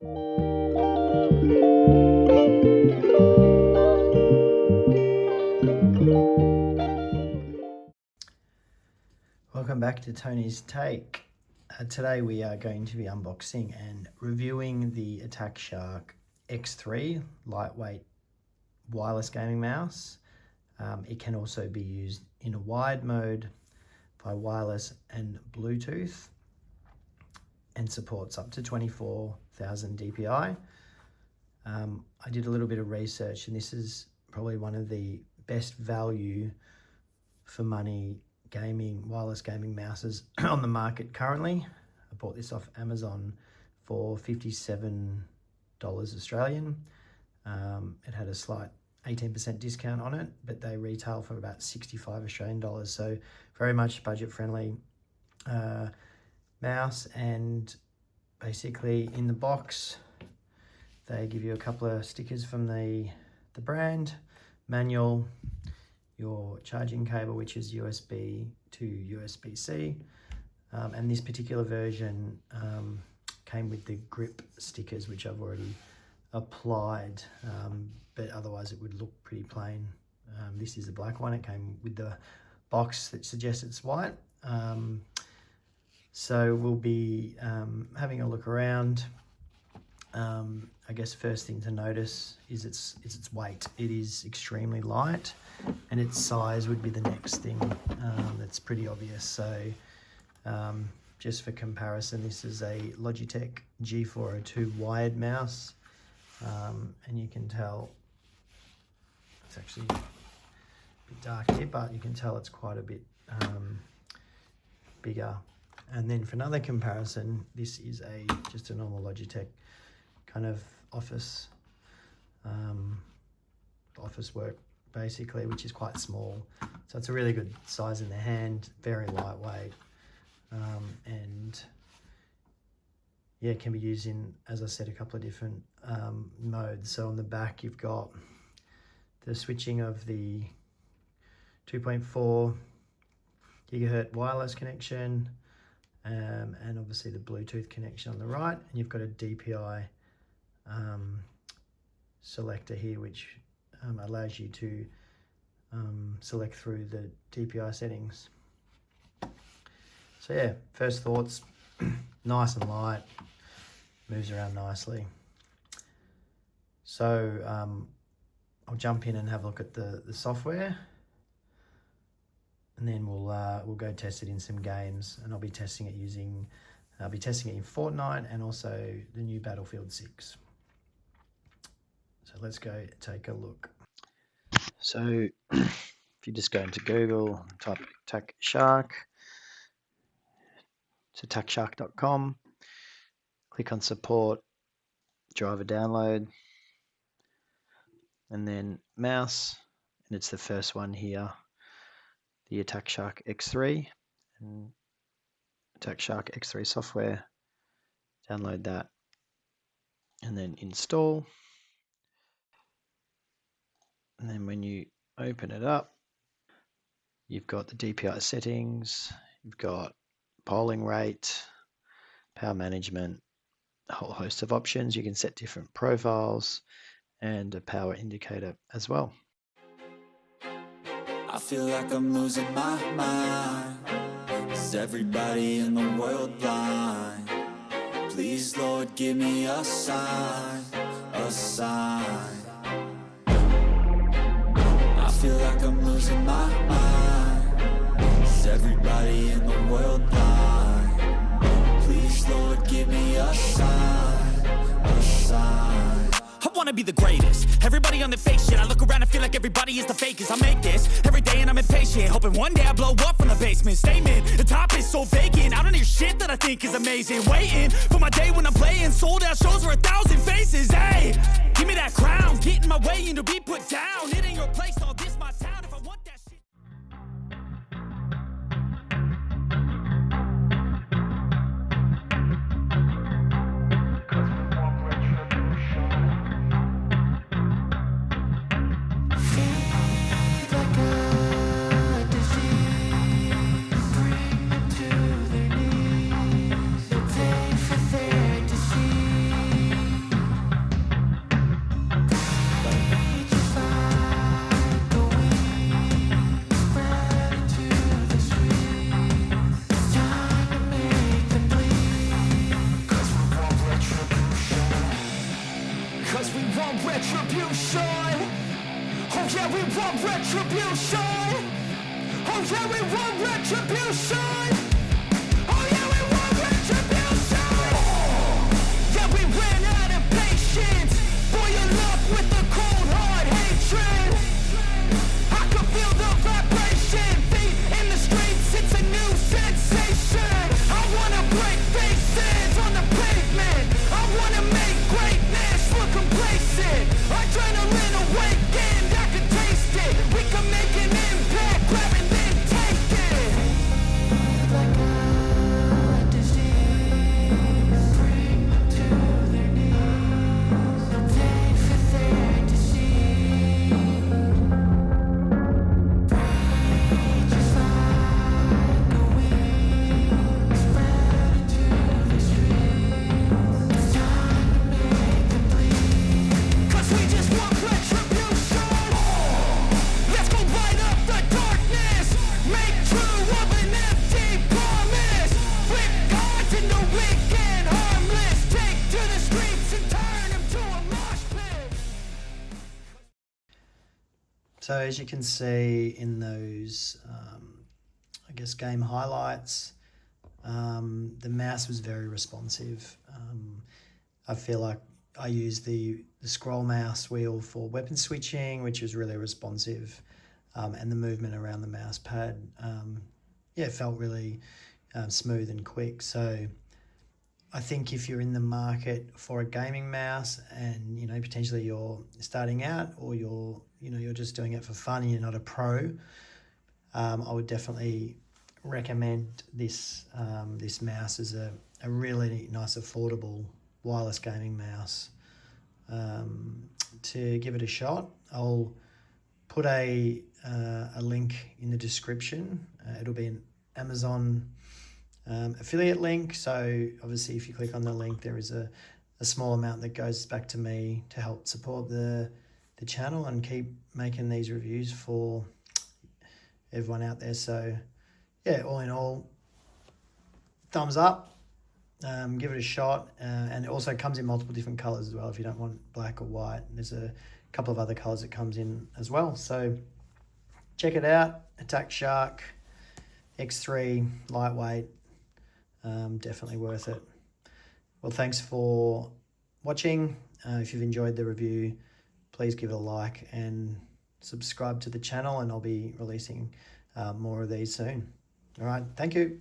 Welcome back to Tony's Take. Today we are going to be unboxing and reviewing the Attack Shark X3 lightweight wireless gaming mouse. It can also be used in a wired mode by wireless and Bluetooth and supports up to 24,000 DPI. I did a little bit of research, and this is probably one of the best value for money wireless gaming mouses on the market currently. I bought this off Amazon for $57 Australian. It had a slight 18% discount on it, but they retail for about 65 Australian dollars. So very much budget friendly mouse. And basically in the box, they give you a couple of stickers from the brand, manual, your charging cable, which is USB to USB-C. And this particular version came with the grip stickers, which I've already applied, but otherwise it would look pretty plain. This is the black one. It came with the box that suggests it's white. So we'll be having a look around. I guess first thing to notice is its weight. It is extremely light, and its size would be the next thing that's pretty obvious. So just for comparison, this is a Logitech G402 wired mouse, and you can tell it's actually a bit dark here, but you can tell it's quite a bit bigger. And then for another comparison, this is just a normal Logitech kind of office work basically, which is quite small. So it's a really good size in the hand, very lightweight, and yeah, it can be used in, as I said, a couple of different modes. So on the back you've got the switching of the 2.4 gigahertz wireless connection, and obviously the Bluetooth connection on the right, and you've got a DPI selector here, which allows you to select through the DPI settings. So yeah, first thoughts, nice and light, moves around nicely. So I'll jump in and have a look at the software, and then we'll go test it in some games, and I'll be testing it in Fortnite and also the new Battlefield 6. So let's go take a look. So if you just go into Google, type Attack Shark, it's attackshark.com, click on support, driver download, and then mouse, and it's the first one here, the Attack Shark X3, and Attack Shark X3 software, download that, and then install. And then when you open it up, you've got the DPI settings, you've got polling rate, power management, a whole host of options. You can set different profiles and a power indicator as well. I feel like I'm losing my mind. Is everybody in the world blind? Please, Lord, give me a sign, a sign. I feel like I'm losing my mind. Is everybody in the world blind? Please, Lord, give me a sign, a sign. I wanna be the greatest. Everybody on the fake shit. I look around and feel like everybody is the fakest. I make this every day and I'm impatient, hoping one day I blow up from the basement. Statement, the top is so vacant. I don't hear shit that I think is amazing. Waiting for my day when I'm playing sold out shows for 1,000 faces. Hey, give me that crown, get in my way and to be put down. It ain't your place, all this my town. If I want that shit. want retribution. Oh yeah, we want retribution. Oh yeah, we want retribution. Oh yeah, we want retribution. Yeah, we ran out of patience. Boil up with the cold hard hatred. I can feel the vibration. Feet in the streets, it's a new sensation. I wanna break faces on the pavement. I wanna make greatness look complacent. Adrenaline awakened, I can taste it. We can make an impact, grab and then take it. Like a disease, bring them to their knees. No pain for their disease. Breathe just like a weed, spread into the streets. It's time to make them bleed. 'Cause we just want retribution. Let's go light up the darkness. Make true of an empty promise. Flip cards into weak and harmless. Take to the streets and turn them to a mosh pit. So as you can see in those, I guess, game highlights, the mouse was very responsive. I feel like I used the scroll mouse wheel for weapon switching, which was really responsive, and the movement around the mouse pad, it felt really smooth and quick. So I think if you're in the market for a gaming mouse and, potentially you're starting out or you're just doing it for fun and you're not a pro, I would definitely recommend this mouse as a really nice, affordable wireless gaming mouse to give it a shot. I'll put a link in the description. It'll be an Amazon affiliate link. So obviously if you click on the link, there is a small amount that goes back to me to help support the channel and keep making these reviews for everyone out there. So yeah, all in all, thumbs up. Give it a shot, and it also comes in multiple different colors as well. If you don't want black or white, there's a couple of other colors it comes in as well. So check it out. Attack Shark X3, lightweight, definitely worth it. Well, thanks for watching. If you've enjoyed the review, please give it a like and subscribe to the channel, and I'll be releasing more of these soon. All right, thank you.